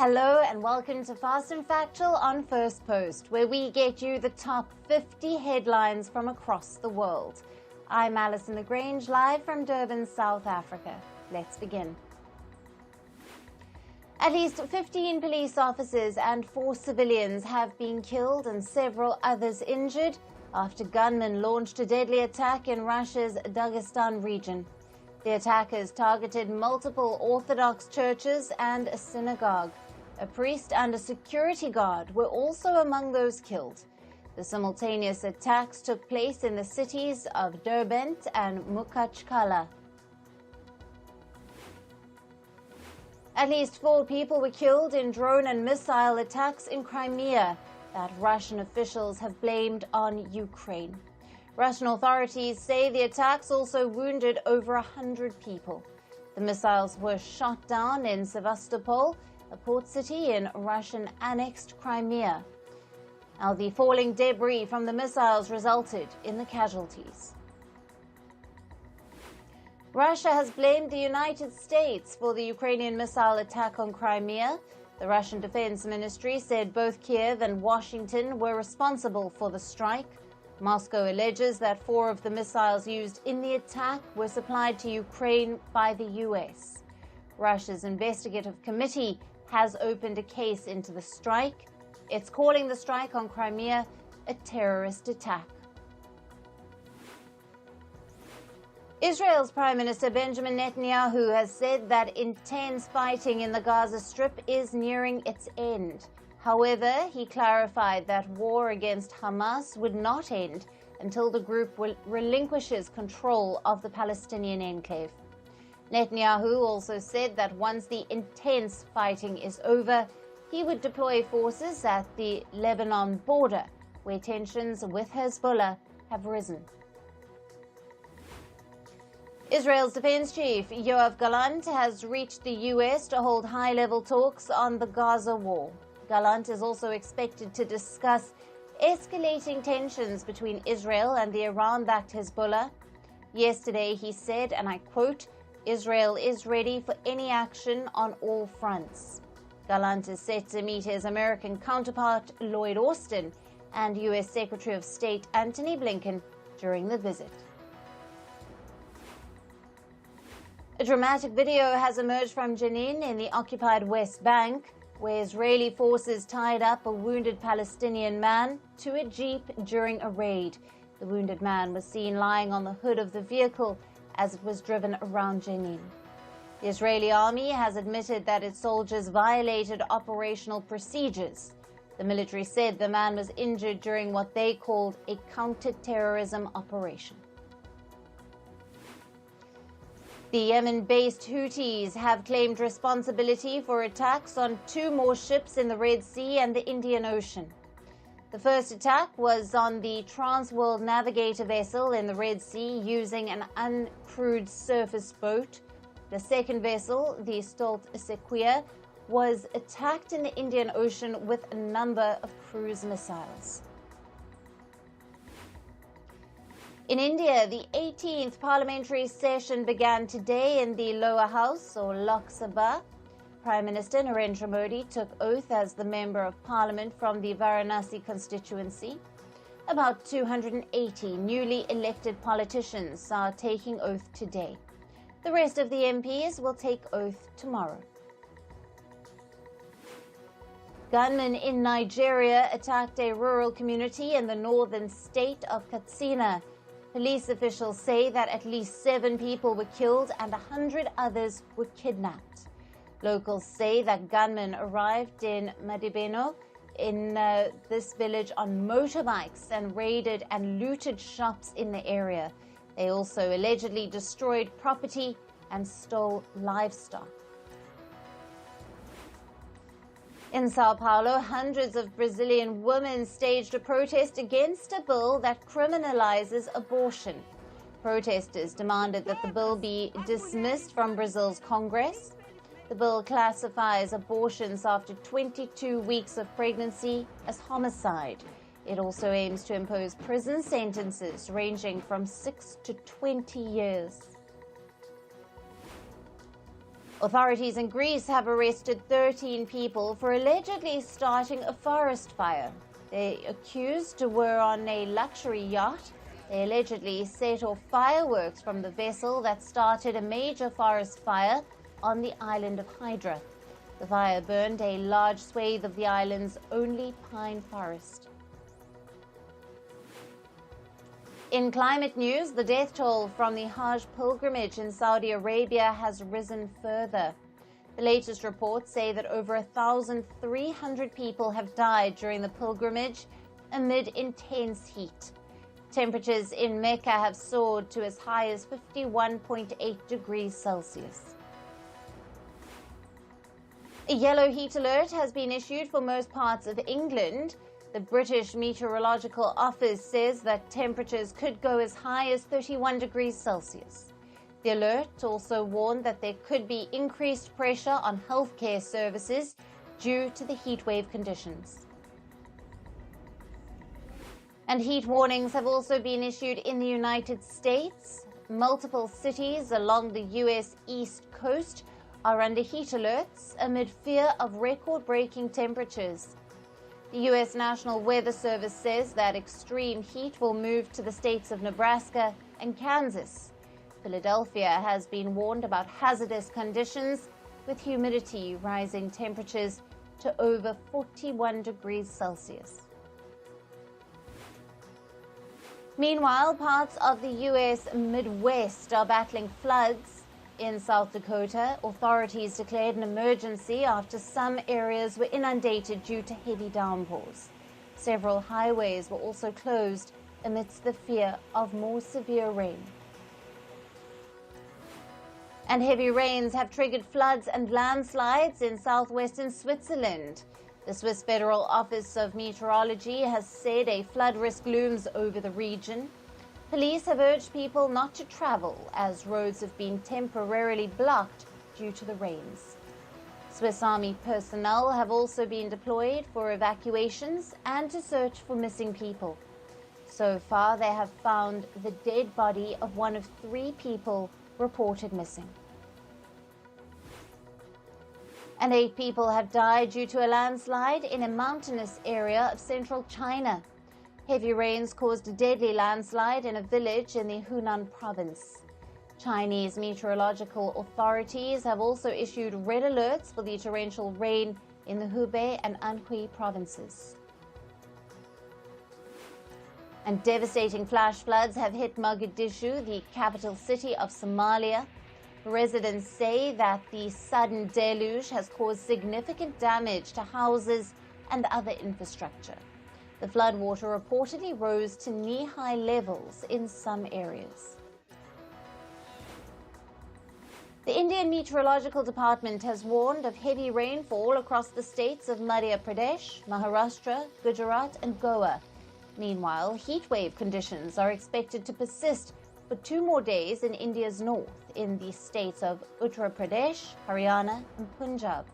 Hello and welcome to Fast and Factual on Firstpost, where we get you the top 50 headlines from across the world. I'm Alison LaGrange, live from Durban, South Africa. Let's begin. At least 15 police officers and 4 civilians have been killed and several others injured after gunmen launched a deadly attack in Russia's Dagestan region. The attackers targeted multiple Orthodox churches and a synagogue. A priest and a security guard were also among those killed. The simultaneous attacks took place in the cities of Derbent and Mukhachkala. At least 4 people were killed in drone and missile attacks in Crimea that Russian officials have blamed on Ukraine. Russian authorities say the attacks also wounded over 100 people. The missiles were shot down in Sevastopol, a port city in Russian-annexed Crimea. Now, the falling debris from the missiles resulted in the casualties. Russia has blamed the United States for the Ukrainian missile attack on Crimea. The Russian Defense Ministry said both Kiev and Washington were responsible for the strike. Moscow alleges that 4 of the missiles used in the attack were supplied to Ukraine by the U.S. Russia's investigative committee has opened a case into the strike. It's calling the strike on Crimea a terrorist attack. Israel's Prime Minister Benjamin Netanyahu has said that intense fighting in the Gaza Strip is nearing its end. However, he clarified that war against Hamas would not end until the group relinquishes control of the Palestinian enclave. Netanyahu also said that once the intense fighting is over, he would deploy forces at the Lebanon border, where tensions with Hezbollah have risen. Israel's defense chief, Yoav Gallant, has reached the U.S. to hold high-level talks on the Gaza war. Gallant is also expected to discuss escalating tensions between Israel and the Iran-backed Hezbollah. Yesterday, he said, and I quote, "Israel is ready for any action on all fronts." Gallant is set to meet his American counterpart, Lloyd Austin, and U.S. Secretary of State Antony Blinken during the visit. A dramatic video has emerged from Jenin in the occupied West Bank, where Israeli forces tied up a wounded Palestinian man to a jeep during a raid. The wounded man was seen lying on the hood of the vehicle as it was driven around Jenin. The Israeli army has admitted that its soldiers violated operational procedures. The military said the man was injured during what they called a counter-terrorism operation. The Yemen-based Houthis have claimed responsibility for attacks on 2 more ships in the Red Sea and the Indian Ocean. The first attack was on the Trans-World Navigator vessel in the Red Sea using an uncrewed surface boat. The second vessel, the Stolt Sequoia, was attacked in the Indian Ocean with a number of cruise missiles. In India, the 18th Parliamentary session began today in the lower house, or Lok Sabha. Prime Minister Narendra Modi took oath as the Member of Parliament from the Varanasi constituency. About 280 newly elected politicians are taking oath today. The rest of the MPs will take oath tomorrow. Gunmen in Nigeria attacked a rural community in the northern state of Katsina. Police officials say that at least 7 people were killed and 100 others were kidnapped. Locals say that gunmen arrived in Madibeno in this village on motorbikes and raided and looted shops in the area. They also allegedly destroyed property and stole livestock. In Sao Paulo, hundreds of Brazilian women staged a protest against a bill that criminalizes abortion. Protesters demanded that the bill be dismissed from Brazil's Congress. The bill classifies abortions after 22 weeks of pregnancy as homicide. It also aims to impose prison sentences ranging from 6 to 20 years. Authorities in Greece have arrested 13 people for allegedly starting a forest fire. The accused were on a luxury yacht. They allegedly set off fireworks from the vessel that started a major forest fire on the island of Hydra. The fire burned a large swathe of the island's only pine forest. In climate news, the death toll from the Hajj pilgrimage in Saudi Arabia has risen further. The latest reports say that over 1,300 people have died during the pilgrimage amid intense heat. Temperatures in Mecca have soared to as high as 51.8 degrees Celsius. A yellow heat alert has been issued for most parts of England. The British Meteorological Office says that temperatures could go as high as 31 degrees Celsius. The alert also warned that there could be increased pressure on healthcare services due to the heatwave conditions. And heat warnings have also been issued in the United States. Multiple cities along the U.S. East Coast are under heat alerts amid fear of record-breaking temperatures. The U.S. National Weather Service says that extreme heat will move to the states of Nebraska and Kansas. Philadelphia has been warned about hazardous conditions, with humidity rising temperatures to over 41 degrees Celsius. Meanwhile, parts of the U.S. Midwest are battling floods. In South Dakota, authorities declared an emergency after some areas were inundated due to heavy downpours. Several highways were also closed amidst the fear of more severe rain. And heavy rains have triggered floods and landslides in southwestern Switzerland. The Swiss Federal Office of Meteorology has said a flood risk looms over the region. Police have urged people not to travel as roads have been temporarily blocked due to the rains. Swiss Army personnel have also been deployed for evacuations and to search for missing people. So far, they have found the dead body of one of 3 people reported missing. And 8 people have died due to a landslide in a mountainous area of central China. Heavy rains caused a deadly landslide in a village in the Hunan province. Chinese meteorological authorities have also issued red alerts for the torrential rain in the Hubei and Anhui provinces. And devastating flash floods have hit Mogadishu, the capital city of Somalia. Residents say that the sudden deluge has caused significant damage to houses and other infrastructure. The floodwater reportedly rose to knee-high levels in some areas. The Indian Meteorological Department has warned of heavy rainfall across the states of Madhya Pradesh, Maharashtra, Gujarat and Goa. Meanwhile, heatwave conditions are expected to persist for 2 more days in India's north, in the states of Uttar Pradesh, Haryana and Punjab.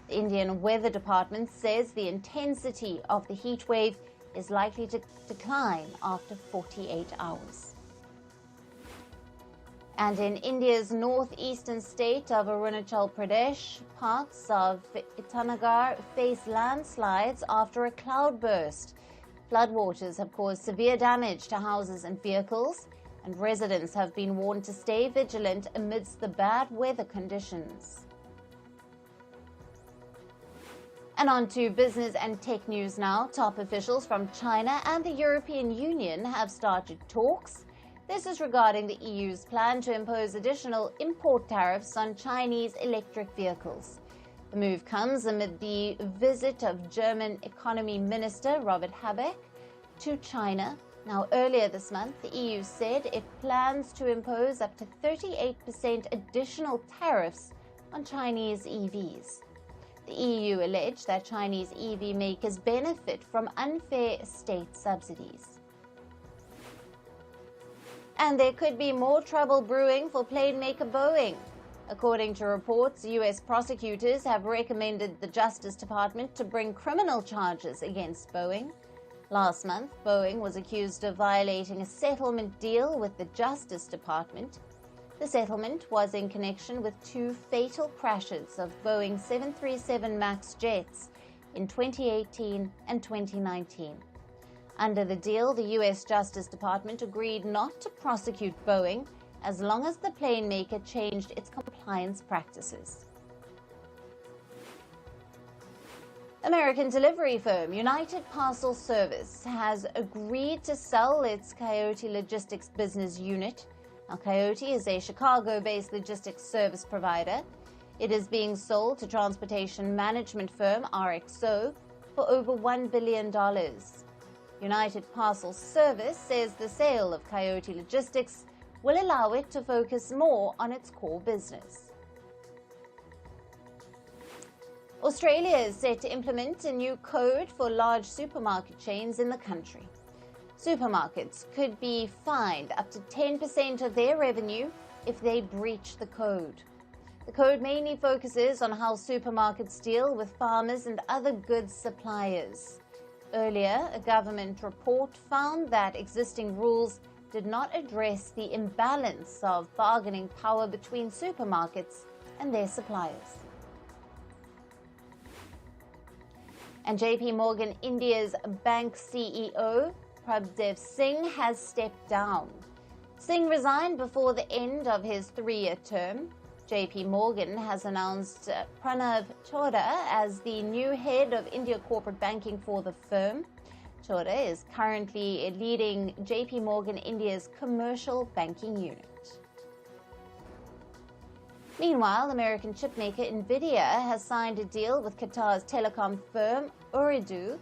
The Indian Weather Department says the intensity of the heat wave is likely to decline after 48 hours. And in India's northeastern state of Arunachal Pradesh, parts of Itanagar face landslides after a cloudburst. Floodwaters have caused severe damage to houses and vehicles, and residents have been warned to stay vigilant amidst the bad weather conditions. And on to business and tech news now. Top officials from China and the European Union have started talks. This is regarding the EU's plan to impose additional import tariffs on Chinese electric vehicles. The move comes amid the visit of German Economy Minister Robert Habeck to China. Now, earlier this month, the EU said it plans to impose up to 38% additional tariffs on Chinese EVs. The EU alleged that Chinese EV makers benefit from unfair state subsidies. And there could be more trouble brewing for plane maker Boeing. According to reports, U.S. prosecutors have recommended the Justice Department to bring criminal charges against Boeing. Last month, Boeing was accused of violating a settlement deal with the Justice Department. The settlement was in connection with two fatal crashes of Boeing 737 MAX jets in 2018 and 2019. Under the deal, the U.S. Justice Department agreed not to prosecute Boeing as long as the plane maker changed its compliance practices. American delivery firm United Parcel Service has agreed to sell its Coyote Logistics business unit. Now, Coyote is a Chicago-based logistics service provider. It is being sold to transportation management firm RXO for over $1 billion. United Parcel Service says the sale of Coyote Logistics will allow it to focus more on its core business. Australia is set to implement a new code for large supermarket chains in the country. Supermarkets could be fined up to 10% of their revenue if they breach the code. The code mainly focuses on how supermarkets deal with farmers and other goods suppliers. Earlier, a government report found that existing rules did not address the imbalance of bargaining power between supermarkets and their suppliers. And JP Morgan India's bank CEO, Prabdev Singh, has stepped down. Singh resigned before the end of his three-year term. JP Morgan has announced Pranav Chowda as the new head of India corporate banking for the firm. Chowda is currently leading JP Morgan India's commercial banking unit. Meanwhile, American chipmaker NVIDIA has signed a deal with Qatar's telecom firm Ooredoo.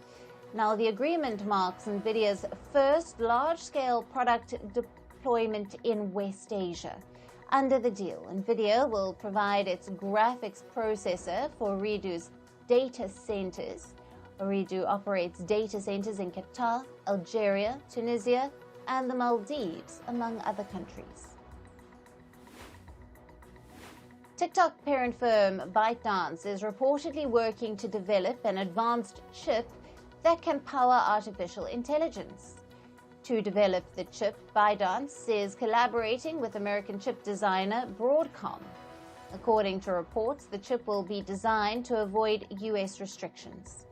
Now, the agreement marks NVIDIA's first large-scale product deployment in West Asia. Under the deal, NVIDIA will provide its graphics processor for Ooredoo's data centers. Ooredoo operates data centers in Qatar, Algeria, Tunisia, and the Maldives, among other countries. TikTok parent firm ByteDance is reportedly working to develop an advanced chip that can power artificial intelligence. To develop the chip, ByteDance is collaborating with American chip designer Broadcom. According to reports, the chip will be designed to avoid U.S. restrictions.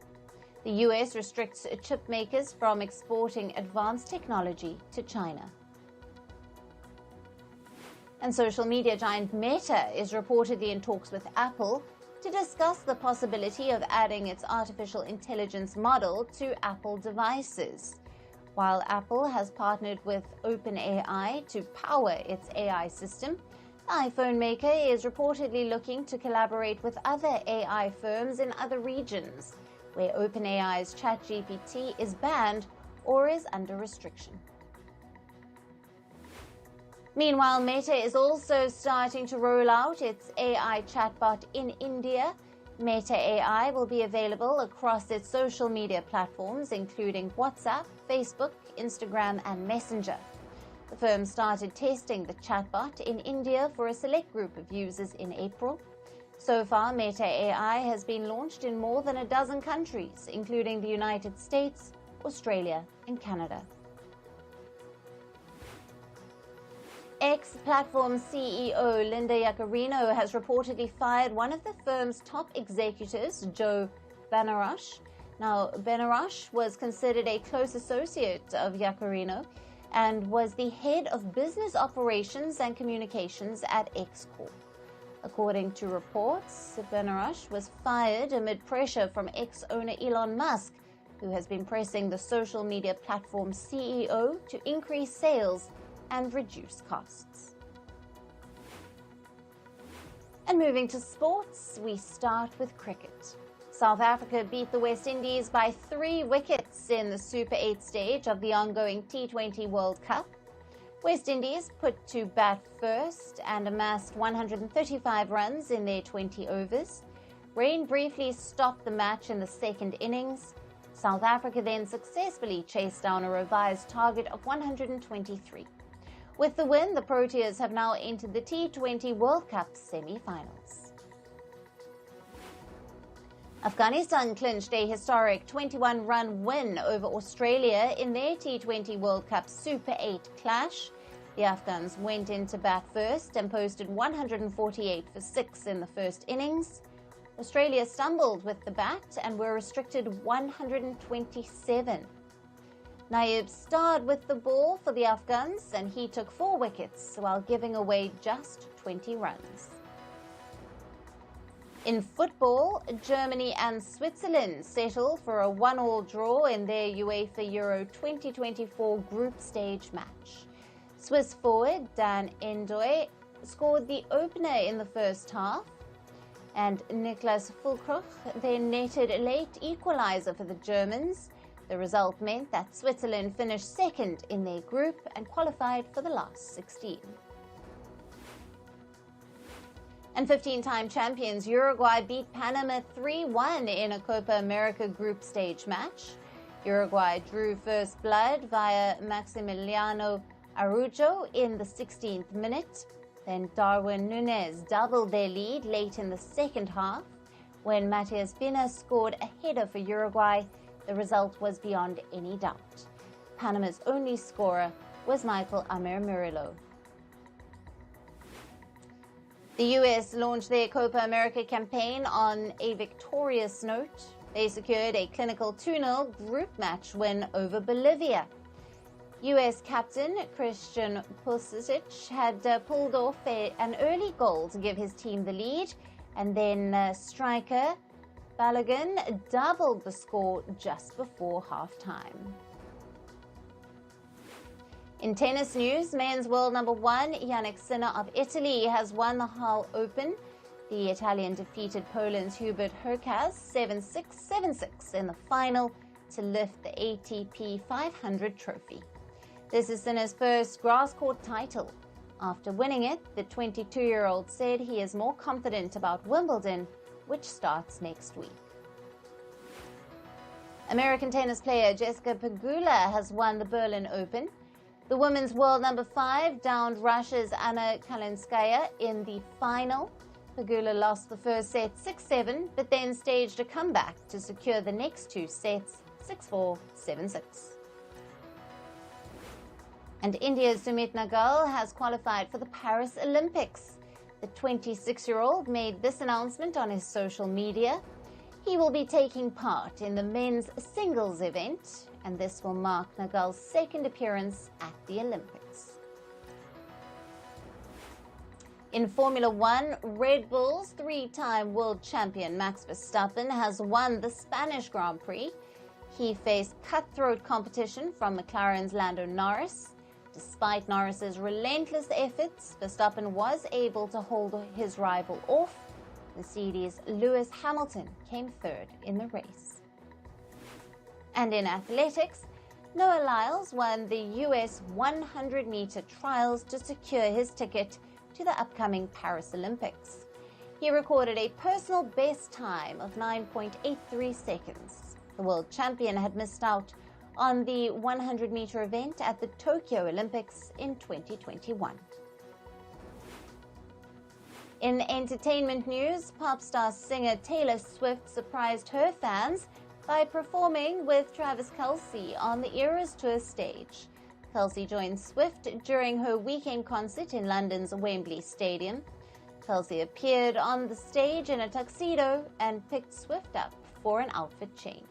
The U.S. restricts chip makers from exporting advanced technology to China. And social media giant Meta is reportedly in talks with Apple to discuss the possibility of adding its artificial intelligence model to Apple devices. While Apple has partnered with OpenAI to power its AI system, the iPhone maker is reportedly looking to collaborate with other AI firms in other regions, where OpenAI's ChatGPT is banned or is under restriction. Meanwhile, Meta is also starting to roll out its AI chatbot in India. Meta AI will be available across its social media platforms, including WhatsApp, Facebook, Instagram, and Messenger. The firm started testing the chatbot in India for a select group of users in April. So far, Meta AI has been launched in more than a dozen countries, including the United States, Australia, and Canada. X-Platform CEO Linda Yaccarino has reportedly fired one of the firm's top executives, Joe Benarosh. Now, Benarosh was considered a close associate of Yaccarino and was the head of business operations and communications at X Corp. According to reports, Benarosh was fired amid pressure from X-owner Elon Musk, who has been pressing the social media platform CEO to increase sales and reduce costs. And moving to sports, we start with cricket. South Africa beat the West Indies by 3 wickets in the Super 8 stage of the ongoing T20 World Cup. West Indies put to bat first and amassed 135 runs in their 20 overs. Rain briefly stopped the match in the second innings. South Africa then successfully chased down a revised target of 123. With the win, the Proteas have now entered the T20 World Cup semi-finals. Afghanistan clinched a historic 21-run win over Australia in their T20 World Cup Super 8 clash. The Afghans went into bat first and posted 148 for 6 in the first innings. Australia stumbled with the bat and were restricted 127. Naib starred with the ball for the Afghans and he took 4 wickets while giving away just 20 runs. In football, Germany and Switzerland settled for a 1-1 draw in their UEFA Euro 2024 group stage match. Swiss forward Dan Endoy scored the opener in the first half, and Niklas Füllkrug then netted a late equaliser for the Germans. The result meant that Switzerland finished second in their group and qualified for the last 16. And 15-time champions Uruguay beat Panama 3-1 in a Copa America group stage match. Uruguay drew first blood via Maximiliano Araujo in the 16th minute. Then Darwin Núñez doubled their lead late in the second half. When Matias Pina scored a header for Uruguay, the result was beyond any doubt. Panama's only scorer was Michael Amir Murillo. The U.S. launched their Copa America campaign on a victorious note. They secured a clinical 2-0 group match win over Bolivia. U.S. captain Christian Pulisic had pulled off an early goal to give his team the lead, and then striker Balogun doubled the score just before halftime. In tennis news, men's world number 1 Jannik Sinner of Italy has won the Hull Open. The Italian defeated Poland's Hubert Hurkacz 7-6, 7-6 in the final to lift the ATP 500 trophy. This is Sinner's first grass court title. After winning it, the 22-year-old said he is more confident about Wimbledon, which starts next week. American tennis player Jessica Pegula has won the Berlin Open. The women's world number 5 downed Russia's Anna Kalinskaya in the final. Pegula lost the first set 6-7, but then staged a comeback to secure the next 2 sets 6-4, 7-6. And India's Sumit Nagal has qualified for the Paris Olympics. The 26-year-old made this announcement on his social media. He will be taking part in the men's singles event, and this will mark Nagal's second appearance at the Olympics. In Formula One, Red Bull's 3-time world champion Max Verstappen has won the Spanish Grand Prix. He faced cutthroat competition from McLaren's Lando Norris. Despite Norris's relentless efforts, Verstappen was able to hold his rival off. Mercedes' Lewis Hamilton came third in the race. And in athletics, Noah Lyles won the US 100-meter trials to secure his ticket to the upcoming Paris Olympics. He recorded a personal best time of 9.83 seconds. The world champion had missed out on the 100-meter event at the Tokyo Olympics in 2021. In entertainment news, pop star singer Taylor Swift surprised her fans by performing with Travis Kelce on the Eras Tour stage. Kelce joined Swift during her weekend concert in London's Wembley Stadium. Kelce appeared on the stage in a tuxedo and picked Swift up for an outfit change.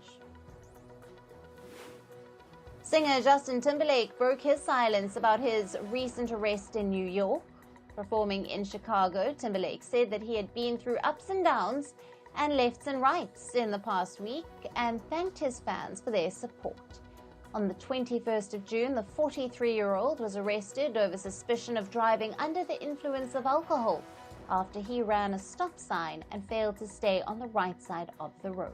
Singer Justin Timberlake broke his silence about his recent arrest in New York. Performing in Chicago, Timberlake said that he had been through ups and downs and lefts and rights in the past week and thanked his fans for their support. On the 21st of June, the 43-year-old was arrested over suspicion of driving under the influence of alcohol after he ran a stop sign and failed to stay on the right side of the road.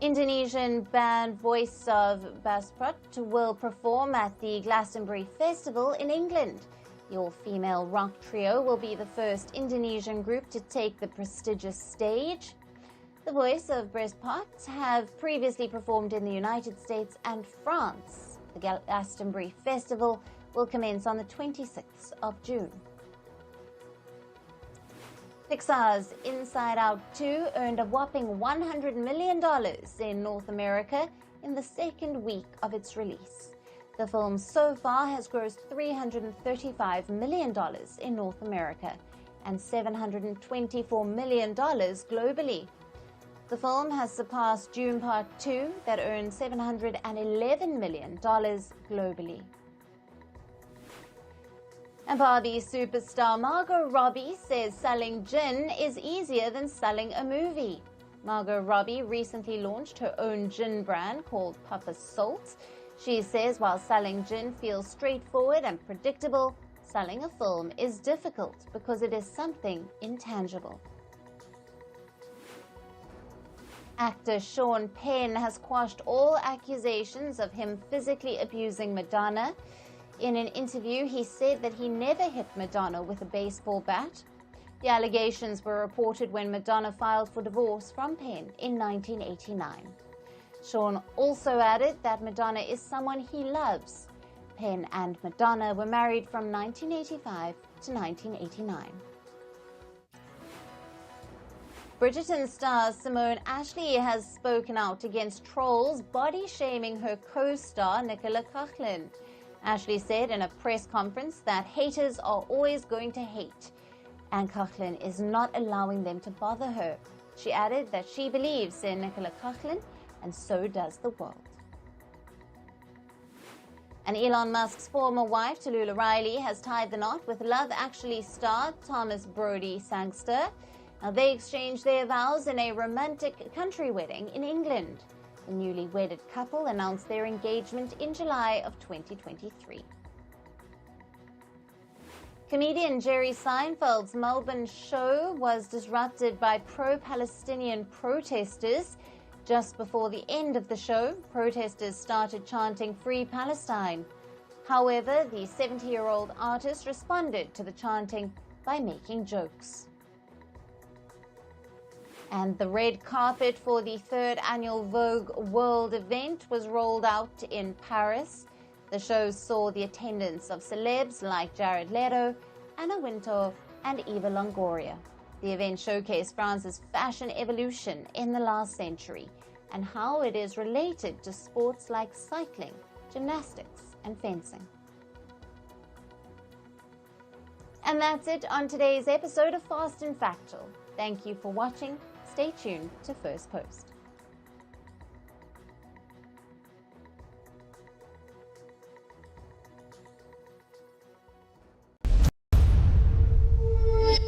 Indonesian band Voice of Basprut will perform at the Glastonbury Festival in England. The all-female rock trio will be the first Indonesian group to take the prestigious stage. The Voice of Basprut have previously performed in the United States and France. The Glastonbury Festival will commence on the 26th of June. Pixar's Inside Out 2 earned a whopping $100 million in North America in the second week of its release. The film so far has grossed $335 million in North America and $724 million globally. The film has surpassed Dune Part 2 that earned $711 million globally. And Barbie superstar Margot Robbie says selling gin is easier than selling a movie. Margot Robbie recently launched her own gin brand called Papa Salt. She says while selling gin feels straightforward and predictable, selling a film is difficult because it is something intangible. Actor Sean Penn has quashed all accusations of him physically abusing Madonna. In an interview, he said that he never hit Madonna with a baseball bat. The allegations were reported when Madonna filed for divorce from Penn in 1989. Sean also added that Madonna is someone he loves. Penn and Madonna were married from 1985 to 1989. Bridgerton star Simone Ashley has spoken out against trolls body-shaming her co-star Nicola Coughlan. Ashley said in a press conference that haters are always going to hate, and Coughlan is not allowing them to bother her. She added that she believes in Nicola Coughlan, and so does the world. And Elon Musk's former wife, Tallulah Riley, has tied the knot with Love Actually star Thomas Brodie Sangster. Now, they exchanged their vows in a romantic country wedding in England. The newly wedded couple announced their engagement in July of 2023. Comedian Jerry Seinfeld's Melbourne show was disrupted by pro-Palestinian protesters. Just before the end of the show, protesters started chanting "Free Palestine." However, the 70-year-old artist responded to the chanting by making jokes. And the red carpet for the third annual Vogue World event was rolled out in Paris. The show saw the attendance of celebs like Jared Leto, Anna Wintour, and Eva Longoria. The event showcased France's fashion evolution in the last century and how it is related to sports like cycling, gymnastics, and fencing. And that's it on today's episode of Fast and Factual. Thank you for watching. Stay tuned to Firstpost.